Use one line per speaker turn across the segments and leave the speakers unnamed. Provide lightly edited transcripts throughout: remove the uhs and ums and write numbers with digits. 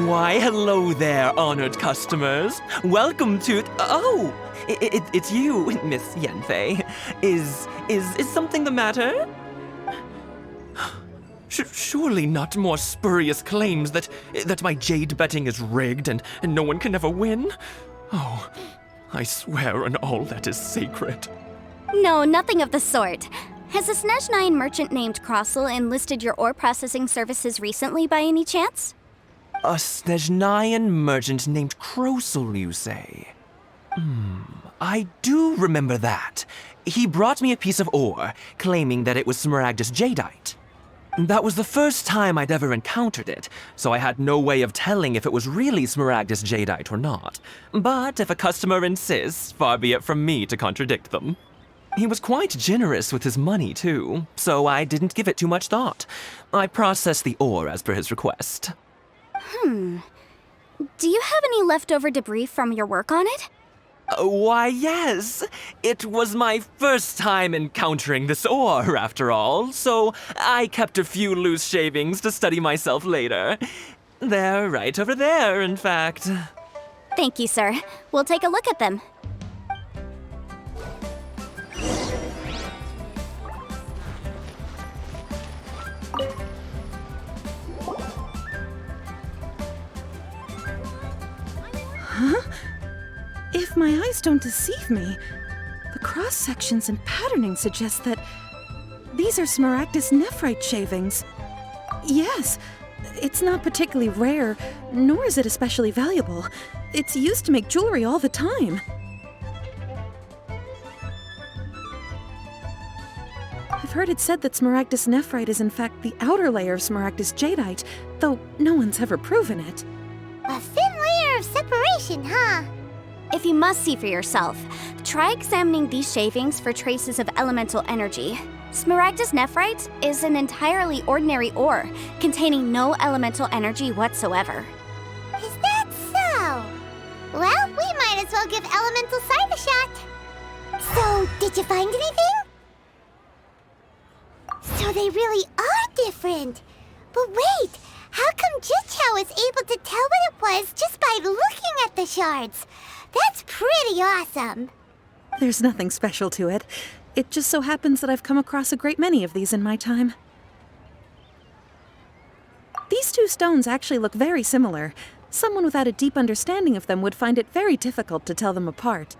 Why, hello there, honored customers. Welcome to... Oh, it's you, Miss Yenfei. Is something the matter? Surely not more spurious claims that my jade betting is rigged and no one can ever win? Oh, I swear on all that is sacred.
No, nothing of the sort. Has a Snezhnyan merchant named Crossel enlisted your ore processing services recently by any chance?
A Snezhnyan merchant named Crossel, you say? I do remember that. He brought me a piece of ore, claiming that it was Smaragdus jadeite. That was the first time I'd ever encountered it, so I had no way of telling if it was really Smaragdus jadeite or not. But if a customer insists, far be it from me to contradict them. He was quite generous with his money, too, so I didn't give it too much thought. I processed the ore as per his request.
Do you have any leftover debris from your work on it?
Why, yes. It was my first time encountering this ore, after all, so I kept a few loose shavings to study myself later. They're right over there, in fact.
Thank you, sir. We'll take a look at them.
Huh? If my eyes don't deceive me, the cross-sections and patterning suggest that these are Smaragdus nephrite shavings. Yes, it's not particularly rare, nor is it especially valuable. It's used to make jewelry all the time. I've heard it said that Smaragdus nephrite is in fact the outer layer of Smaragdus jadeite, though no one's ever proven it.
A thin layer of separation, huh?
If you must see for yourself, try examining these shavings for traces of elemental energy. Smaragdus nephrite is an entirely ordinary ore, containing no elemental energy whatsoever.
Is that so? Well, we might as well give elemental sight a shot. So, did you find anything? So they really are different. But wait, how come Jichao is able to tell what it was just by looking at the shards? That's pretty awesome.
There's nothing special to it. It just so happens that I've come across a great many of these in my time. These two stones actually look very similar. Someone without a deep understanding of them would find it very difficult to tell them apart.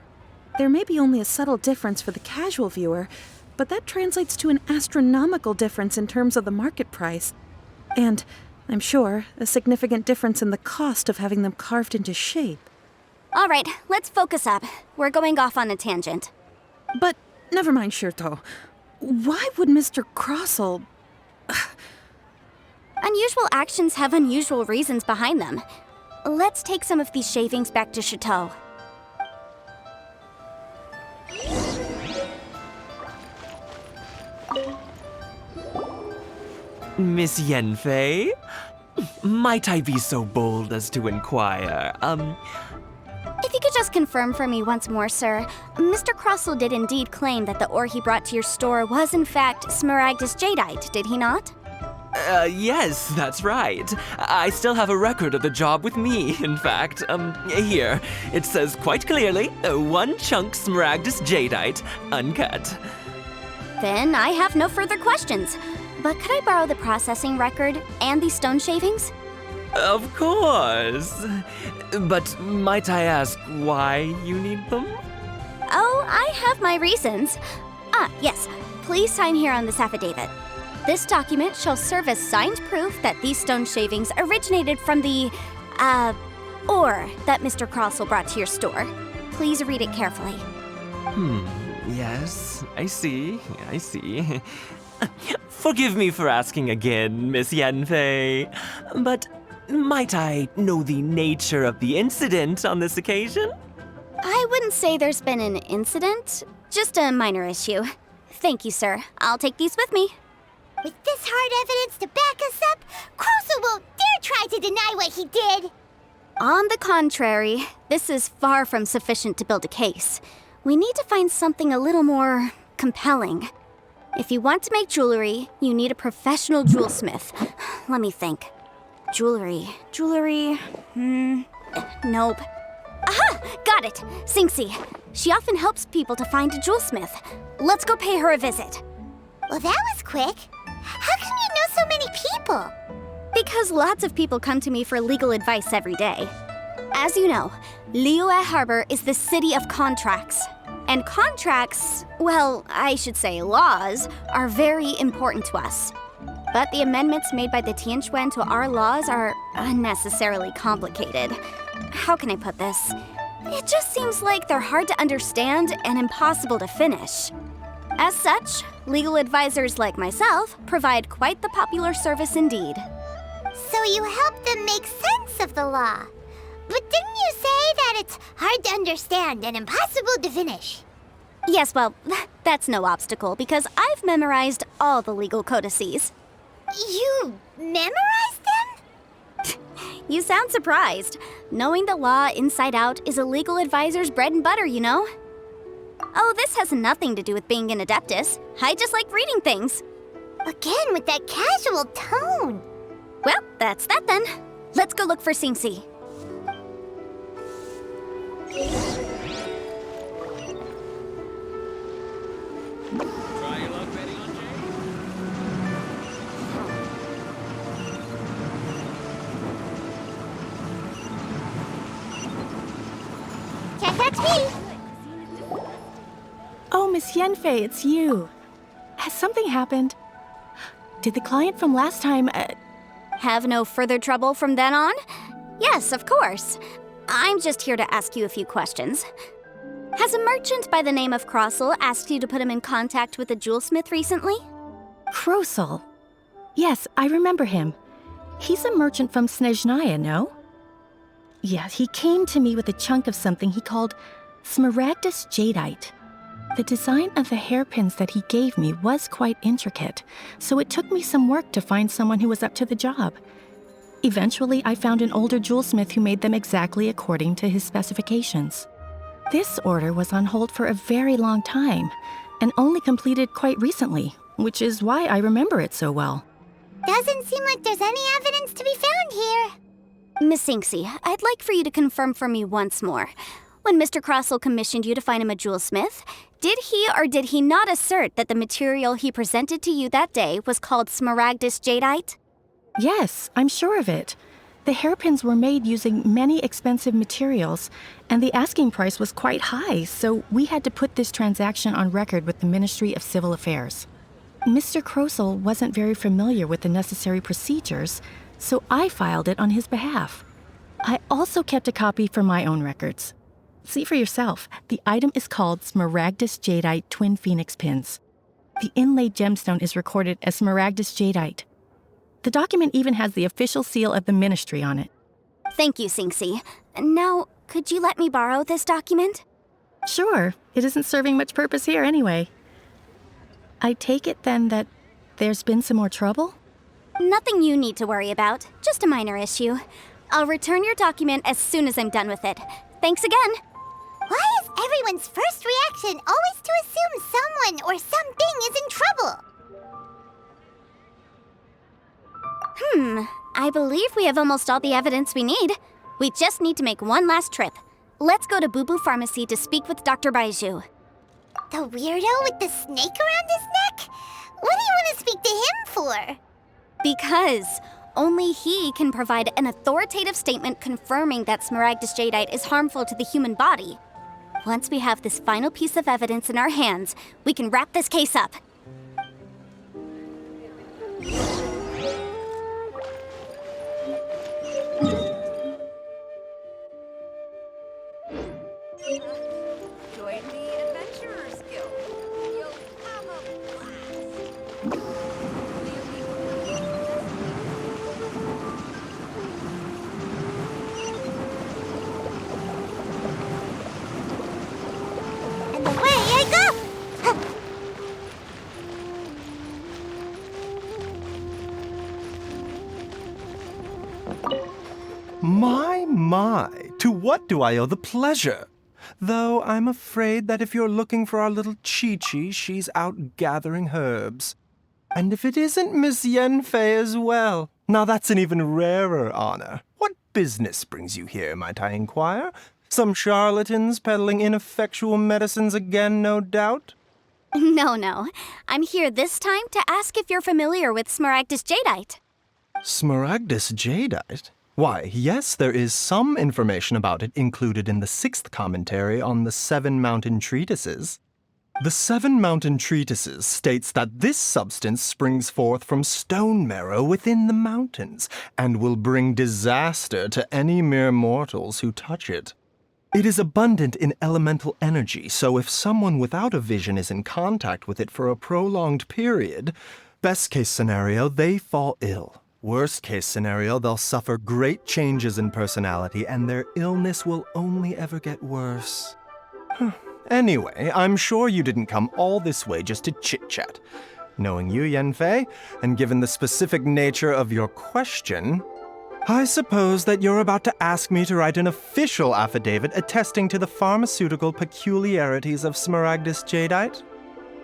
There may be only a subtle difference for the casual viewer, but that translates to an astronomical difference in terms of the market price. And, I'm sure, a significant difference in the cost of having them carved into shape.
All right, let's focus up. We're going off on a tangent.
But never mind, Shirto. Why would Mr. Crossel...
Unusual actions have unusual reasons behind them. Let's take some of these shavings back to Chateau.
Miss Yenfei? Might I be so bold as to inquire,
If you could just confirm for me once more, sir, Mr. Crossel did indeed claim that the ore he brought to your store was in fact Smaragdus jadeite, did he not?
Yes, that's right. I still have a record of the job with me, in fact. Here. It says quite clearly, 1 chunk Smaragdus jadeite, uncut.
Then I have no further questions. But could I borrow the processing record and these stone shavings?
Of course. But might I ask why you need them?
Oh, I have my reasons. Yes. Please sign here on this affidavit. This document shall serve as signed proof that these stone shavings originated from the, ore that Mr. Crossel brought to your store. Please read it carefully.
Yes, I see. Forgive me for asking again, Miss Yenfei, but might I know the nature of the incident on this occasion?
I wouldn't say there's been an incident, just a minor issue. Thank you, sir. I'll take these with me.
With this hard evidence to back us up, Crossel won't dare try to deny what he did.
On the contrary, this is far from sufficient to build a case. We need to find something a little more compelling. If you want to make jewelry, you need a professional jewelsmith. Let me think. Jewelry. Nope. Aha! Got it! Sinxi. She often helps people to find a jewelsmith. Let's go pay her a visit.
Well, that was quick. How come you know so many people?
Because lots of people come to me for legal advice every day. As you know, Liyue Harbor is the city of contracts. And contracts, well, I should say laws, are very important to us. But the amendments made by the Tianquan to our laws are unnecessarily complicated. How can I put this? It just seems like they're hard to understand and impossible to finish. As such, legal advisors like myself provide quite the popular service indeed.
So you help them make sense of the law. But didn't you say that it's hard to understand and impossible to finish?
Yes, well, that's no obstacle because I've memorized all the legal codices.
You memorized them?
You sound surprised. Knowing the law inside out is a legal advisor's bread and butter, you know? Oh, this has nothing to do with being an adeptus. I just like reading things.
Again, with that casual tone.
Well, that's that then. Let's go look for Sinxi.
That's me.
Oh, Miss Yenfei, it's you. Has something happened? Did the client from last time,
Have no further trouble from then on? Yes, of course. I'm just here to ask you a few questions. Has a merchant by the name of Crossel asked you to put him in contact with a jewelsmith recently?
Krosel? Yes, I remember him. He's a merchant from Snezhnaya, no? Yes, he came to me with a chunk of something he called smaragdus jadeite. The design of the hairpins that he gave me was quite intricate, so it took me some work to find someone who was up to the job. Eventually, I found an older jewelsmith who made them exactly according to his specifications. This order was on hold for a very long time, and only completed quite recently, which is why I remember it so well.
Doesn't seem like there's any evidence to be found here.
Miss Sinxi, I'd like for you to confirm for me once more. When Mr. Crossel commissioned you to find him a jewelsmith, did he or did he not assert that the material he presented to you that day was called smaragdus jadeite?
Yes, I'm sure of it. The hairpins were made using many expensive materials, and the asking price was quite high, so we had to put this transaction on record with the Ministry of Civil Affairs. Mr. Krosel wasn't very familiar with the necessary procedures, so I filed it on his behalf. I also kept a copy for my own records. See for yourself, the item is called Smaragdus Jadeite Twin Phoenix Pins. The inlaid gemstone is recorded as Smaragdus Jadeite. The document even has the official seal of the ministry on it.
Thank you, Sinxi. Now, could you let me borrow this document?
Sure, it isn't serving much purpose here anyway. I take it then that there's been some more trouble?
Nothing you need to worry about, just a minor issue. I'll return your document as soon as I'm done with it. Thanks again.
Why is everyone's first reaction always to assume someone or something is in trouble?
I believe we have almost all the evidence we need. We just need to make one last trip. Let's go to Boo Boo Pharmacy to speak with Dr. Baiju.
The weirdo with the snake around his neck? What do you want to speak to him for?
Because only he can provide an authoritative statement confirming that smaragdus jadeite is harmful to the human body. Once we have this final piece of evidence in our hands, we can wrap this case up.
Join the Adventurers Guild. You'll have a blast.
And away I go!
My, to what do I owe the pleasure? Though I'm afraid that if you're looking for our little Chi-Chi, she's out gathering herbs. And if it isn't Miss Yenfei as well, Now that's an even rarer honor. What business brings you here, might I inquire? Some charlatans peddling ineffectual medicines again, no doubt?
No. I'm here this time to ask if you're familiar with Smaragdus Jadeite.
Smaragdus Jadeite? Why, yes, there is some information about it included in the 6th commentary on the 7 Mountain Treatises. The 7 Mountain Treatises states that this substance springs forth from stone marrow within the mountains and will bring disaster to any mere mortals who touch it. It is abundant in elemental energy, so if someone without a vision is in contact with it for a prolonged period, best case scenario, they fall ill. Worst case scenario, they'll suffer great changes in personality and their illness will only ever get worse. Anyway, I'm sure you didn't come all this way just to chit-chat. Knowing you, Yanfei, and given the specific nature of your question, I suppose that you're about to ask me to write an official affidavit attesting to the pharmaceutical peculiarities of Smaragdus Jadeite?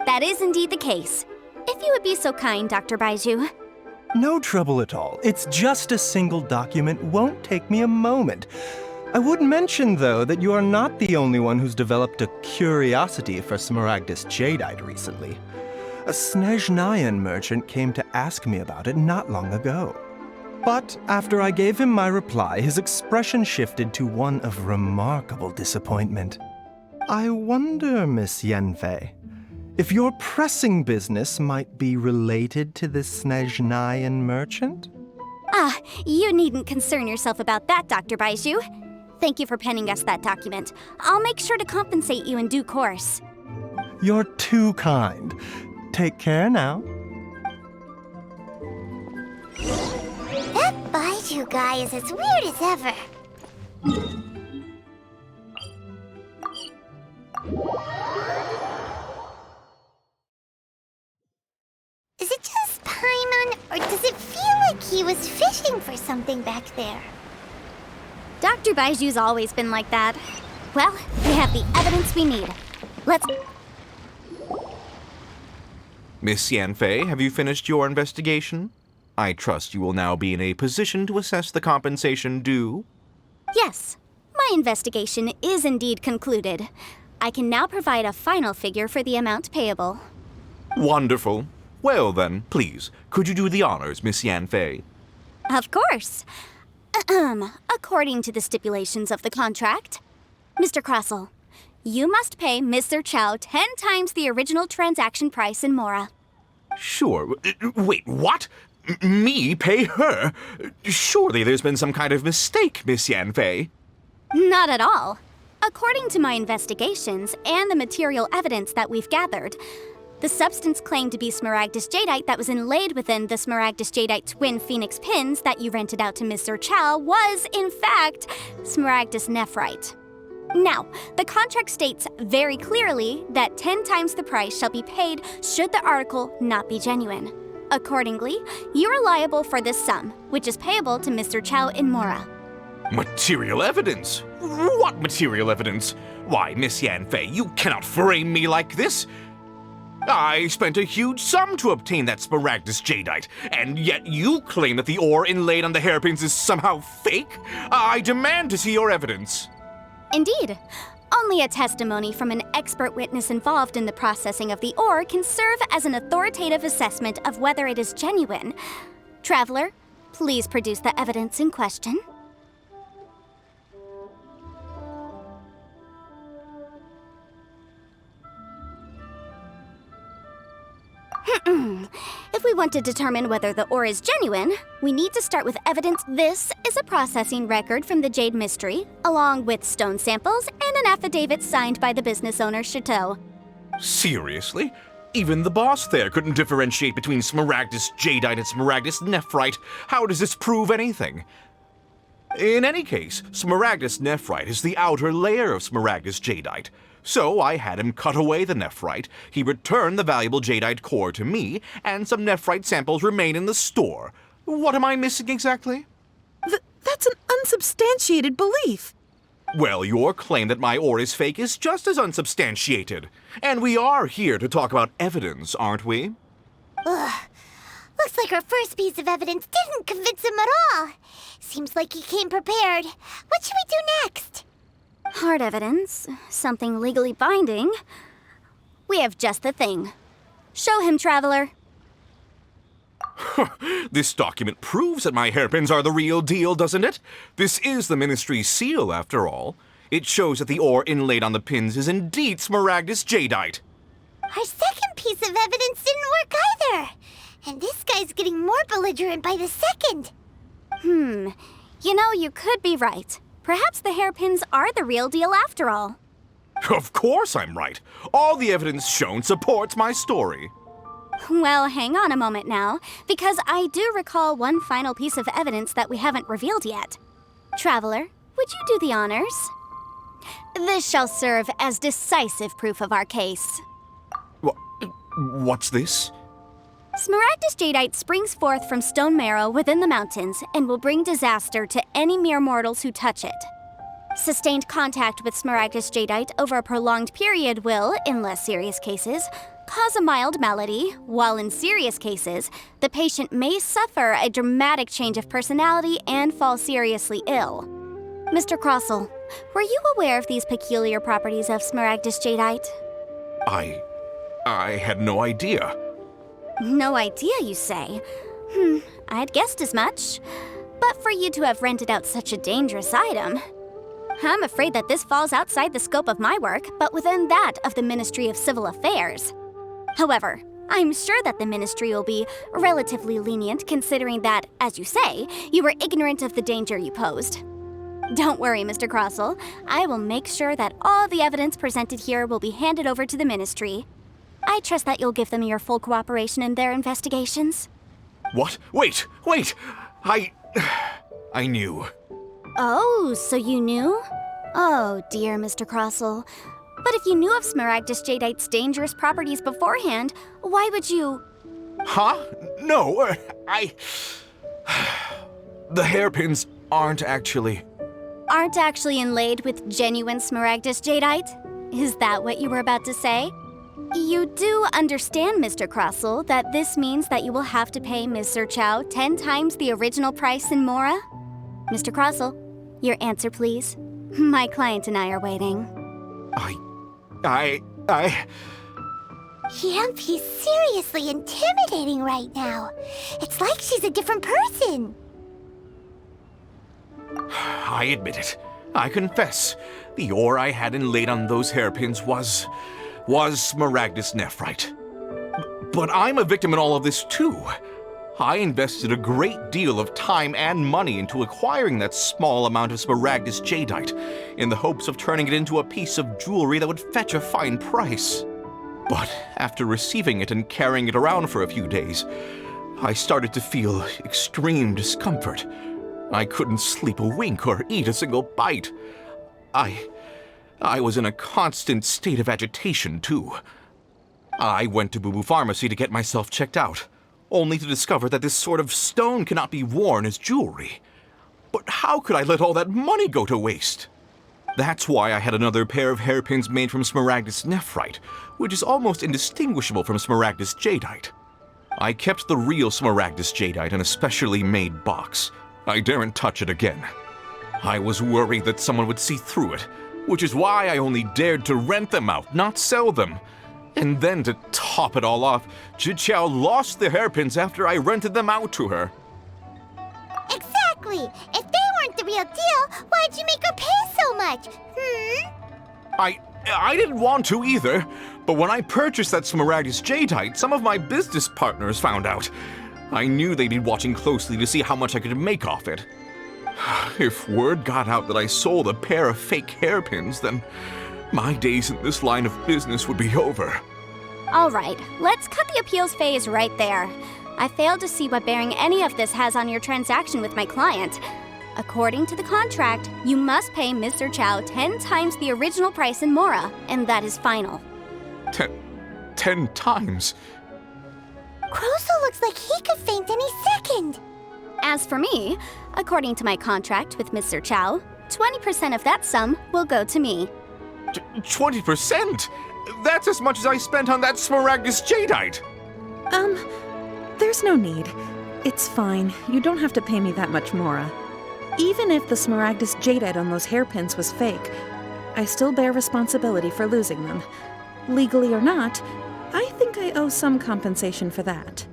That is indeed the case. If you would be so kind, Dr. Baiju.
No trouble at all. It's just a single document. Won't take me a moment. I would mention, though, that you are not the only one who's developed a curiosity for Smaragdus Jadeite recently. A Snezhnayan merchant came to ask me about it not long ago. But after I gave him my reply, his expression shifted to one of remarkable disappointment. I wonder, Miss Yanfei, if your pressing business might be related to this Snezhnayan merchant?
You needn't concern yourself about that, Dr. Baiju. Thank you for penning us that document. I'll make sure to compensate you in due course.
You're too kind. Take care now.
That Baiju guy is as weird as ever. Is it just Paimon, or does it feel like he was fishing for something back there?
Dr. Baiju's always been like that. Well, we have the evidence we need. Let's...
Miss Yanfei, have you finished your investigation? I trust you will now be in a position to assess the compensation due.
Yes, my investigation is indeed concluded. I can now provide a final figure for the amount payable.
Wonderful. Well then, please, could you do the honors, Miss Yanfei?
Of course. According to the stipulations of the contract, Mr. Crossell, you must pay Mr. Chow 10 times the original transaction price in Mora.
Sure. Wait, what? Me pay her? Surely there's been some kind of mistake, Miss Yanfei.
Not at all. According to my investigations and the material evidence that we've gathered, the substance claimed to be Smaragdus Jadeite that was inlaid within the Smaragdus Jadeite twin phoenix pins that you rented out to Mr. Chow was, in fact, Smaragdus Nephrite. Now, the contract states very clearly that 10 times the price shall be paid should the article not be genuine. Accordingly, you are liable for this sum, which is payable to Mr. Chow in Mora.
Material evidence? What material evidence? Why, Miss Yanfei, you cannot frame me like this. I spent a huge sum to obtain that Smaragdus Jadeite, and yet you claim that the ore inlaid on the hairpins is somehow fake? I demand to see your evidence.
Indeed. Only a testimony from an expert witness involved in the processing of the ore can serve as an authoritative assessment of whether it is genuine. Traveler, please produce the evidence in question. If we want to determine whether the ore is genuine, we need to start with evidence. This is a processing record from the Jade Mystery, along with stone samples and an affidavit signed by the business owner, Chateau.
Seriously? Even the boss there couldn't differentiate between Smaragdus Jadeite and Smaragdus Nephrite. How does this prove anything? In any case, Smaragdus Nephrite is the outer layer of Smaragdus Jadeite. So I had him cut away the nephrite, he returned the valuable jadeite core to me, and some nephrite samples remain in the store. What am I missing exactly?
That's an unsubstantiated belief.
Well, your claim that my ore is fake is just as unsubstantiated. And we are here to talk about evidence, aren't we?
Ugh. Looks like our first piece of evidence didn't convince him at all. Seems like he came prepared. What should we do next?
Hard evidence, something legally binding. We have just the thing. Show him, traveler.
This document proves that my hairpins are the real deal, doesn't it? This is the Ministry's seal, after all. It shows that the ore inlaid on the pins is indeed smaragdus jadeite.
Our second piece of evidence didn't work either. And this guy's getting more belligerent by the second.
You know, you could be right. Perhaps the hairpins are the real deal after all.
Of course I'm right. All the evidence shown supports my story.
Well, hang on a moment now, because I do recall one final piece of evidence that we haven't revealed yet. Traveler, would you do the honors? This shall serve as decisive proof of our case.
What's this?
Smaragdus jadeite springs forth from stone marrow within the mountains and will bring disaster to any mere mortals who touch it. Sustained contact with smaragdus jadeite over a prolonged period will, in less serious cases, cause a mild malady, while in serious cases, the patient may suffer a dramatic change of personality and fall seriously ill. Mr. Crossell, were you aware of these peculiar properties of smaragdus jadeite?
I had no idea.
No idea, you say? I'd guessed as much. But for you to have rented out such a dangerous item, I'm afraid that this falls outside the scope of my work, but within that of the Ministry of Civil Affairs. However, I'm sure that the Ministry will be relatively lenient considering that, as you say, you were ignorant of the danger you posed. Don't worry, Mr. Crossell. I will make sure that all the evidence presented here will be handed over to the Ministry. I trust that you'll give them your full cooperation in their investigations.
What? Wait! I knew.
Oh, so you knew? Oh, dear Mr. Crossell. But if you knew of smaragdus jadeite's dangerous properties beforehand, why would you...
Huh? No, The hairpins aren't actually
inlaid with genuine smaragdus jadeite? Is that what you were about to say? You do understand, Mr. Crossell, that this means that you will have to pay Ms. Sir Chow 10 times the original price in Mora? Mr. Crossell, your answer, please. My client and I are waiting.
Yamp, he's seriously intimidating right now. It's like she's a different person.
I admit it. I confess. The ore I had inlaid on those hairpins was smaragdus nephrite. But I'm a victim in all of this too. I invested a great deal of time and money into acquiring that small amount of smaragdus jadeite in the hopes of turning it into a piece of jewelry that would fetch a fine price. But after receiving it and carrying it around for a few days, I started to feel extreme discomfort. I couldn't sleep a wink or eat a single bite. I was in a constant state of agitation, too. I went to Boo Boo Pharmacy to get myself checked out, only to discover that this sort of stone cannot be worn as jewelry. But how could I let all that money go to waste? That's why I had another pair of hairpins made from smaragdus nephrite, which is almost indistinguishable from smaragdus jadeite. I kept the real smaragdus jadeite in a specially made box. I daren't touch it again. I was worried that someone would see through it, which is why I only dared to rent them out, not sell them. And then to top it all off, Jiqiao lost the hairpins after I rented them out to her.
Exactly! If they weren't the real deal, why'd you make her pay so much?
I didn't want to either, but when I purchased that smaragdus jadeite, some of my business partners found out. I knew they'd be watching closely to see how much I could make off it. If word got out that I sold a pair of fake hairpins, then my days in this line of business would be over.
All right, let's cut the appeals phase right there. I failed to see what bearing any of this has on your transaction with my client. According to the contract, you must pay Mr. Chow 10 times the original price in Mora, and that is final.
10 times?
Crossell looks like he could faint any second.
As for me, according to my contract with Mr. Chow, 20% of that sum will go to me.
20%? That's as much as I spent on that smaragdus jadeite.
There's no need. It's fine. You don't have to pay me that much, Mora. Even if the Smaragdus jadeite on those hairpins was fake, I still bear responsibility for losing them. Legally or not, I think I owe some compensation for that.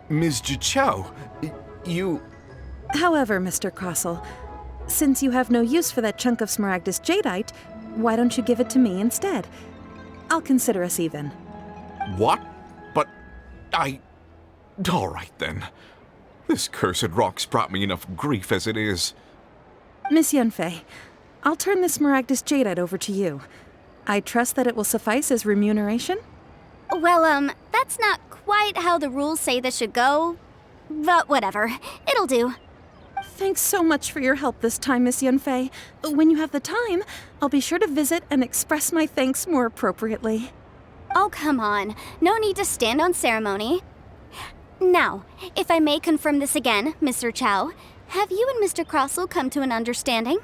Ms. Jichao, you...
However, Mr. Crossell, since you have no use for that chunk of Smaragdus jadeite, why don't you give it to me instead? I'll consider us even.
What? But all right then. This cursed rock's brought me enough grief as it is.
Miss Yunfei, I'll turn this Smaragdus jadeite over to you. I trust that it will suffice as remuneration?
Well, that's not quite how the rules say this should go. But whatever. It'll do.
Thanks so much for your help this time, Miss Yunfei. When you have the time, I'll be sure to visit and express my thanks more appropriately.
Oh, come on. No need to stand on ceremony. Now, if I may confirm this again, Mr. Chow, have you and Mr. Crossell come to an understanding?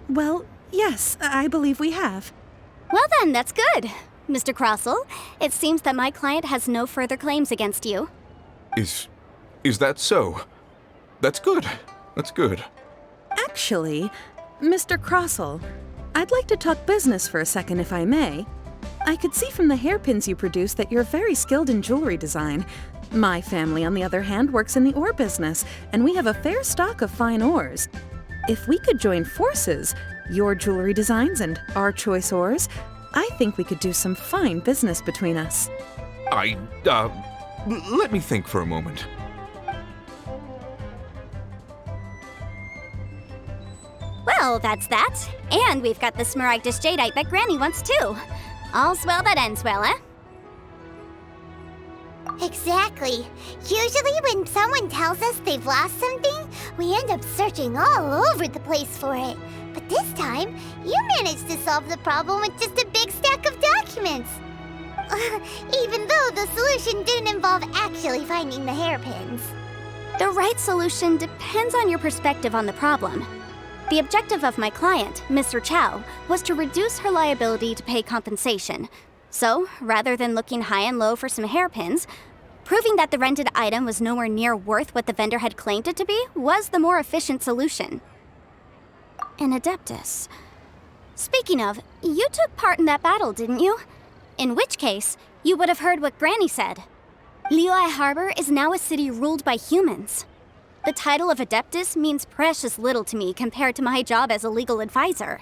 Well, yes, I believe we have.
Well then, that's good. Mr. Crossell, it seems that my client has no further claims against you.
Is that so? That's good. That's good.
Actually, Mr. Crossell, I'd like to talk business for a second if I may. I could see from the hairpins you produce that you're very skilled in jewelry design. My family, on the other hand, works in the ore business, and we have a fair stock of fine ores. If we could join forces, your jewelry designs and our choice ores, I think we could do some fine business between us.
Let me think for a moment.
Well, that's that. And we've got the Smaragdus jadeite that Granny wants too. All's well that ends well, eh?
Exactly. Usually when someone tells us they've lost something, we end up searching all over the place for it. But this time, you managed to solve the problem with just a big stack of documents. Even though the solution didn't involve actually finding the hairpins.
The right solution depends on your perspective on the problem. The objective of my client, Mr. Chow, was to reduce her liability to pay compensation. So, rather than looking high and low for some hairpins, proving that the rented item was nowhere near worth what the vendor had claimed it to be was the more efficient solution. An Adeptus. Speaking of, you took part in that battle, didn't you? In which case, you would have heard what Granny said. Liyue Harbor is now a city ruled by humans. The title of Adeptus means precious little to me compared to my job as a legal advisor.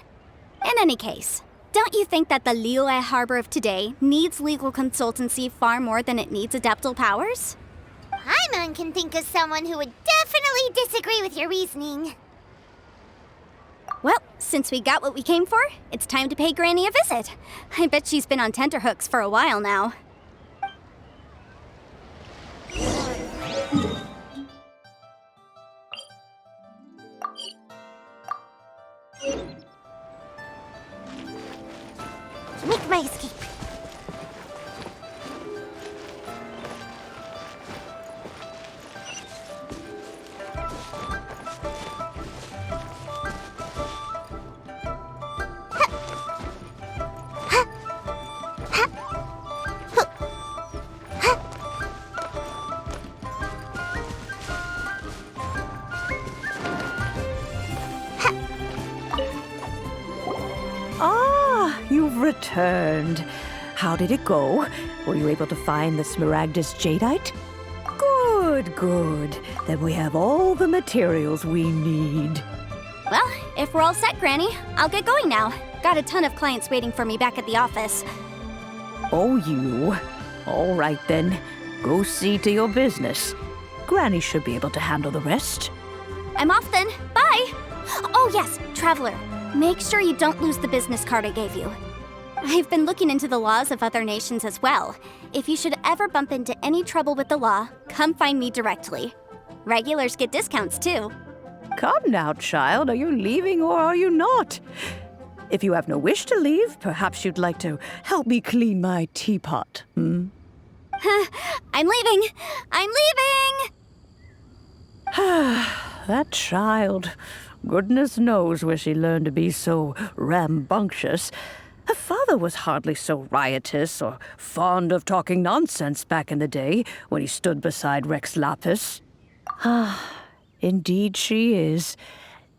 In any case, don't you think that the Liyue Harbor of today needs legal consultancy far more than it needs adeptal powers?
Paimon can think of someone who would definitely disagree with your reasoning.
Well, since we got what we came for, it's time to pay Granny a visit. I bet she's been on tenterhooks for a while now.
Make my escape.
You've returned. How did it go? Were you able to find the Smaragdus jadeite? Good, good. Then we have all the materials we need.
Well, if we're all set, Granny, I'll get going now. Got a ton of clients waiting for me back at the office.
Oh, you? All right then. Go see to your business. Granny should be able to handle the rest.
I'm off then. Bye! Oh yes, Traveler. Make sure you don't lose the business card I gave you. I've been looking into the laws of other nations as well. If you should ever bump into any trouble with the law, come find me directly. Regulars get discounts too.
Come now, child. Are you leaving or are you not? If you have no wish to leave, perhaps you'd like to help me clean my teapot,
I'm leaving! I'm leaving!
That child. Goodness knows where she learned to be so rambunctious. Her father was hardly so riotous or fond of talking nonsense back in the day when he stood beside Rex Lapis. Ah, indeed she is.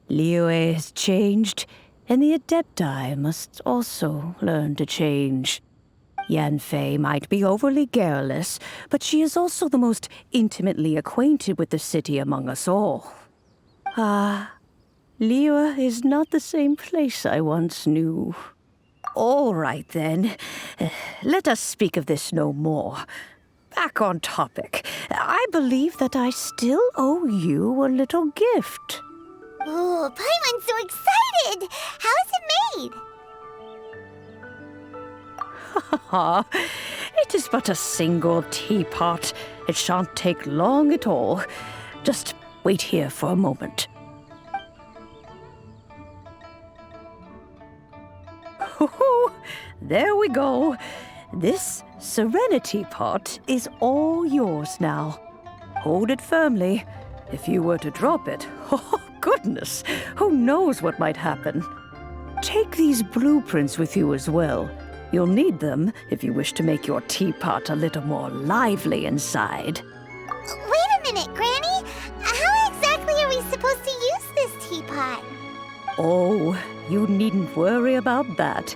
Liyue has changed, and the Adepti must also learn to change. Yanfei might be overly garrulous, but she is also the most intimately acquainted with the city among us all. Ah, Liyue is not the same place I once knew. All right, then. Let us speak of this no more. Back on topic. I believe that I still owe you a little gift.
Ooh, Paimon's so excited! How is it made?
It is but a single teapot. It shan't take long at all. Just wait here for a moment. There we go. This serenity pot is all yours now. Hold it firmly. If you were to drop it, oh goodness, who knows what might happen. Take these blueprints with you as well. You'll need them if you wish to make your teapot a little more lively inside.
Wait a minute, Granny! How exactly are we supposed to use this teapot?
Oh, you needn't worry about that.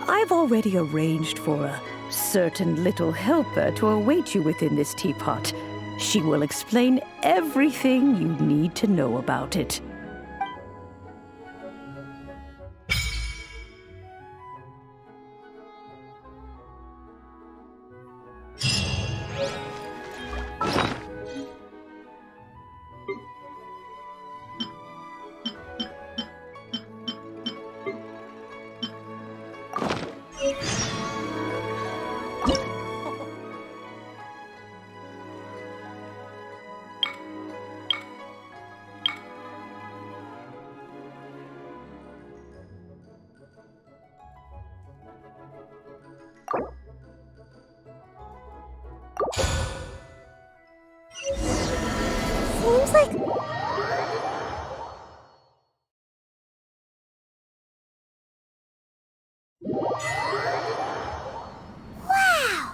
I've already arranged for a certain little helper to await you within this teapot. She will explain everything you need to know about it.
Seems like... Wow!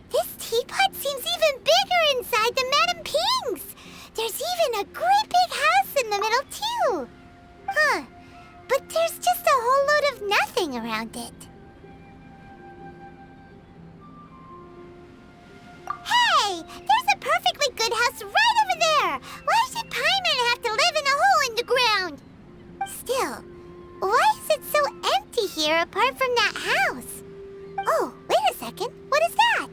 This teapot seems even bigger inside than Madame Ping's! There's even a great big house in the middle, too! Huh. But there's just a whole load of nothing around it. Hey! There's a perfectly good house right over there! Why should Paimon have to live in a hole in the ground? Still, why is it so empty here apart from that house? Oh, wait a second. What is that?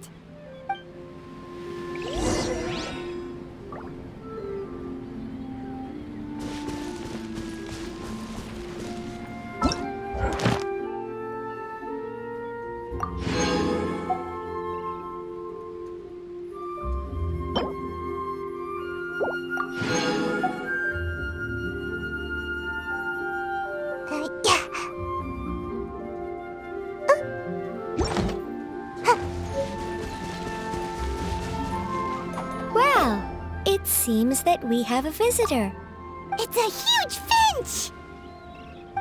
It seems that we have a visitor.
It's a huge finch!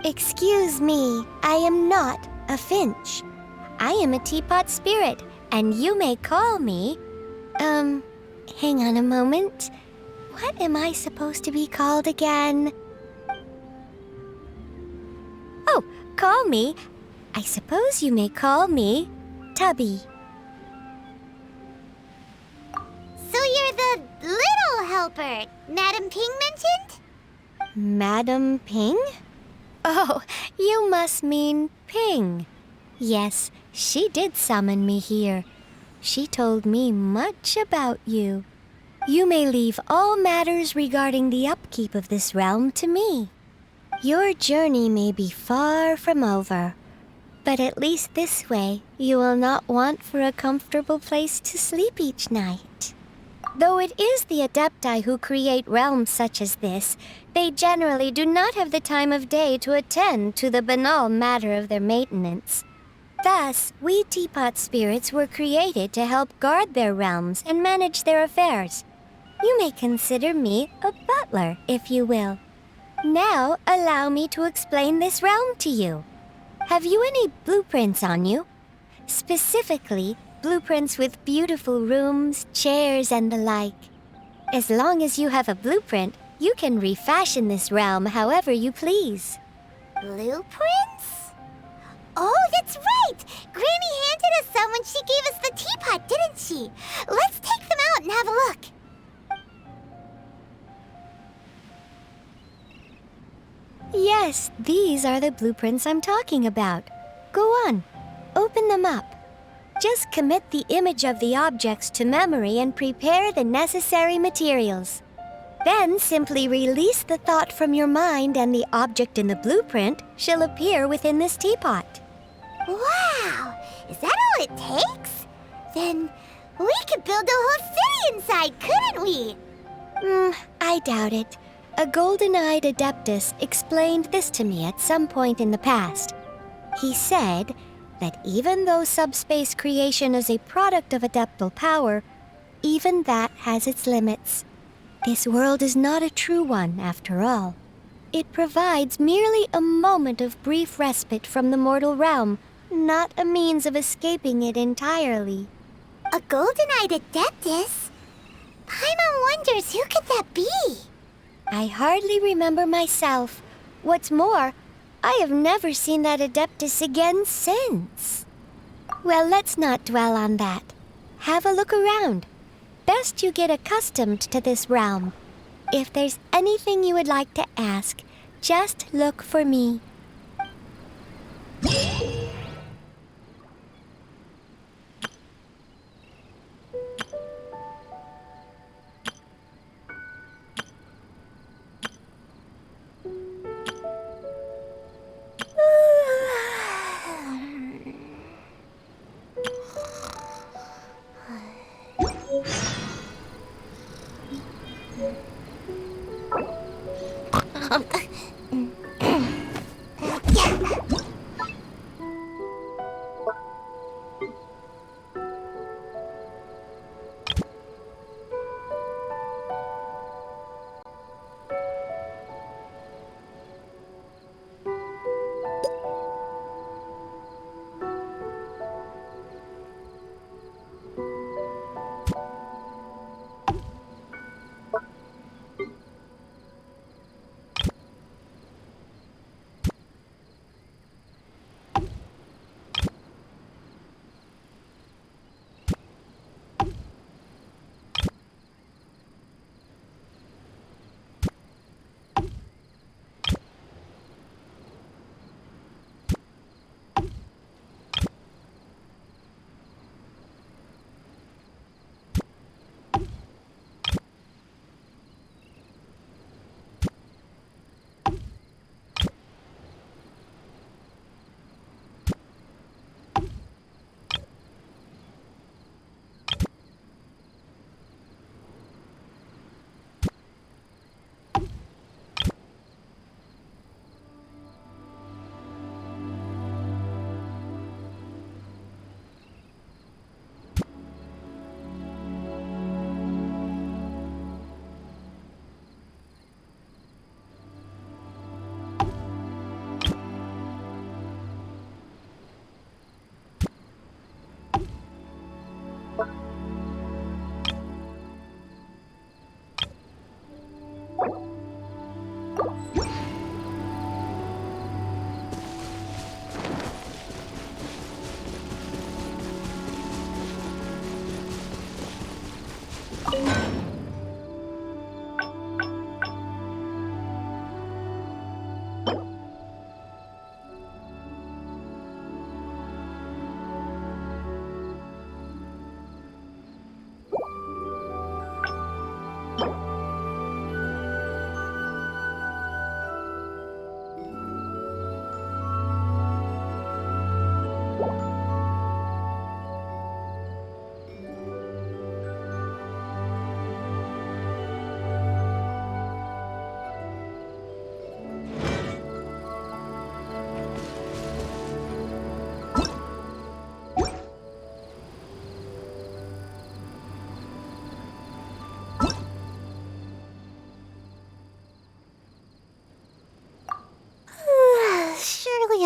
Excuse me, I am not a finch. I am a teapot spirit, and you may call me... hang on a moment. What am I supposed to be called again? Oh, call me. I suppose you may call me Tubby.
So you're the little helper Madame Ping mentioned?
Madame Ping? Oh, you must mean Ping. Yes, she did summon me here. She told me much about you. You may leave all matters regarding the upkeep of this realm to me. Your journey may be far from over, but at least this way you will not want for a comfortable place to sleep each night. Though it is the Adepti who create realms such as this, they generally do not have the time of day to attend to the banal matter of their maintenance. Thus, we teapot spirits were created to help guard their realms and manage their affairs. You may consider me a butler, if you will. Now, allow me to explain this realm to you. Have you any blueprints on you? Specifically, blueprints with beautiful rooms, chairs, and the like. As long as you have a blueprint, you can refashion this realm however you please.
Blueprints? Oh, that's right! Granny handed us some when she gave us the teapot, didn't she? Let's take them out and have a look.
Yes, these are the blueprints I'm talking about. Go on, open them up. Just commit the image of the objects to memory and prepare the necessary materials. Then simply release the thought from your mind and the object in the blueprint shall appear within this teapot.
Wow! Is that all it takes? Then we could build a whole city inside, couldn't we?
I doubt it. A golden-eyed adeptus explained this to me at some point in the past. He said that even though subspace creation is a product of adeptal power, even that has its limits. This world is not a true one, after all. It provides merely a moment of brief respite from the mortal realm, not a means of escaping it entirely.
A golden-eyed adeptus? Paimon wonders who could that be?
I hardly remember myself. What's more, I have never seen that adeptus again since. Well, let's not dwell on that. Have a look around. Best you get accustomed to this realm. If there's anything you would like to ask, just look for me.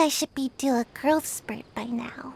I should be due a growth spurt by now.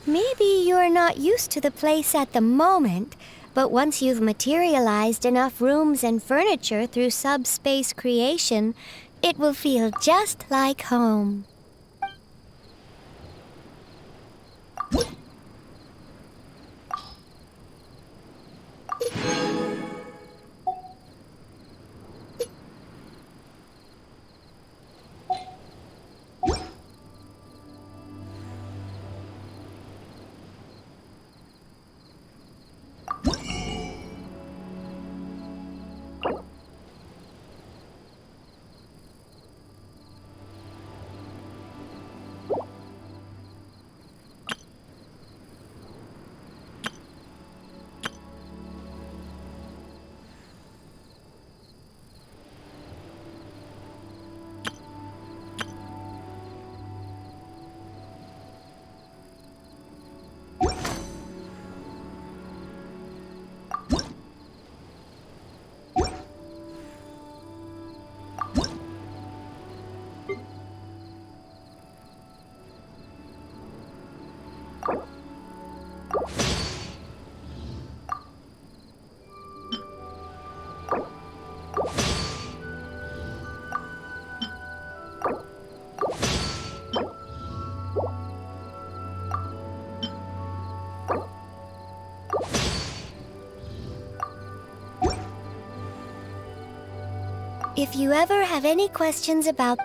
Maybe you're not used to the place at the moment, but once you've materialized enough rooms and furniture through subspace creation, it will feel just like home. If you ever have any questions about...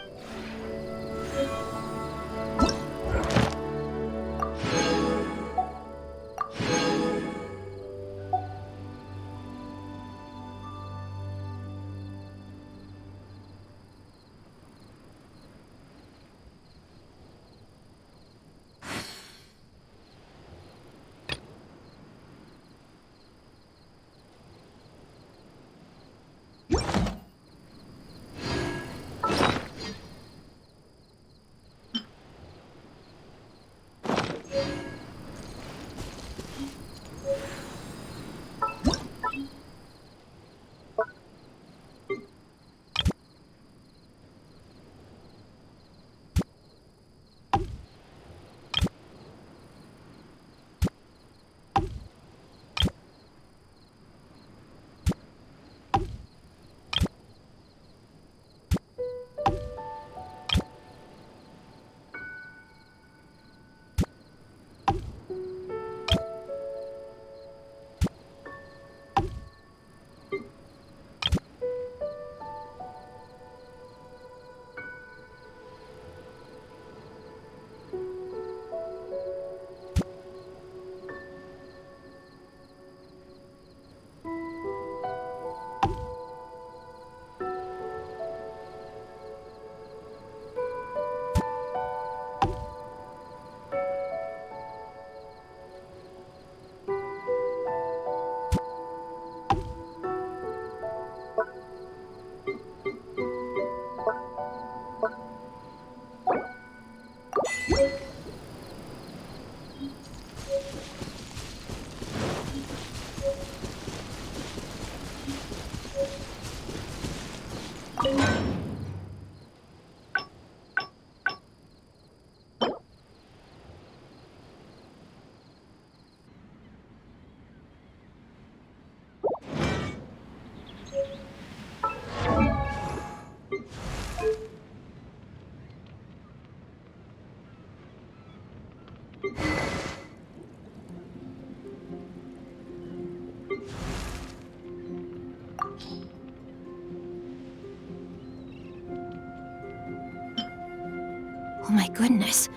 Oh my goodness.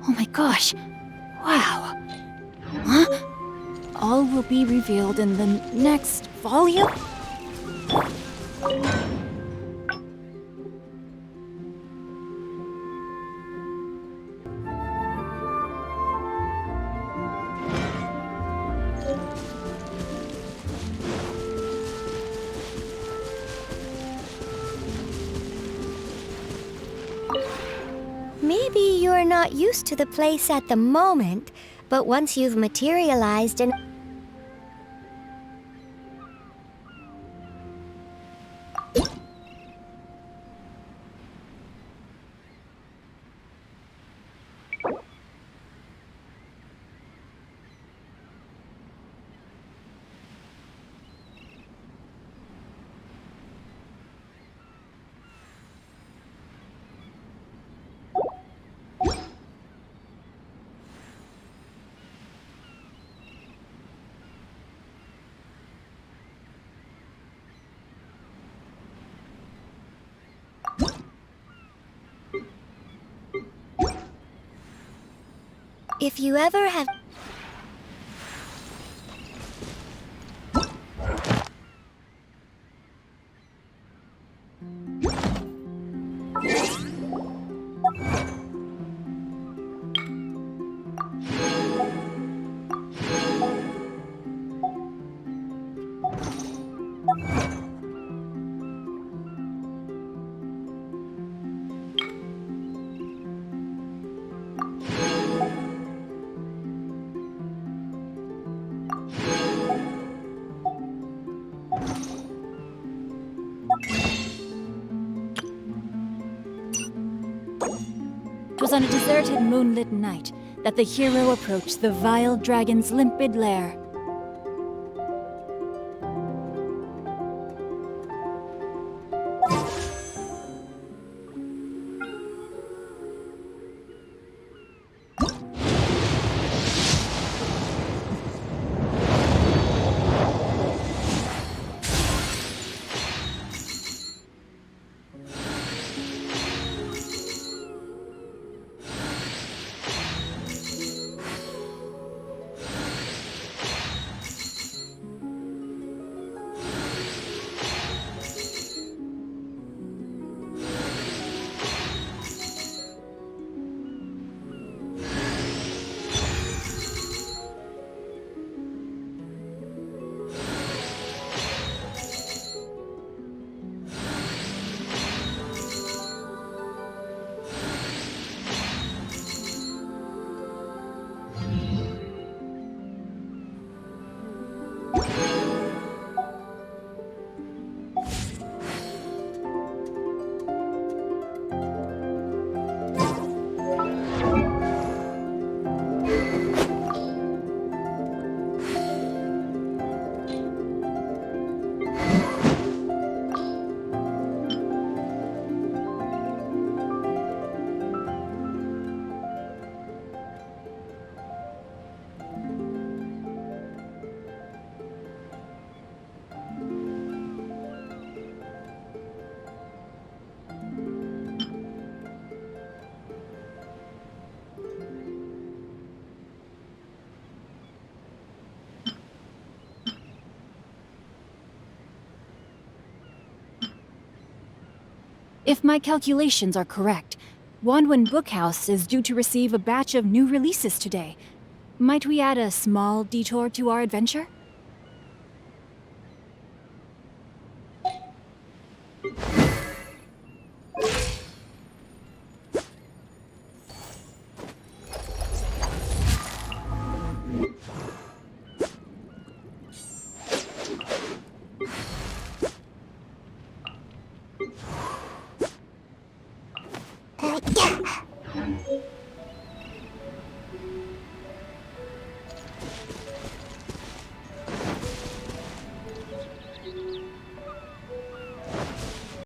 Oh my gosh. Wow. Huh? All will be revealed in the next volume?
Maybe you're not used to the place at the moment, but once you've materialized and... If you ever have...
It was on a deserted moonlit night that the hero approached the vile dragon's limpid lair.
If my calculations are correct, Wanwen Bookhouse is due to receive a batch of new releases today. Might we add a small detour to our adventure?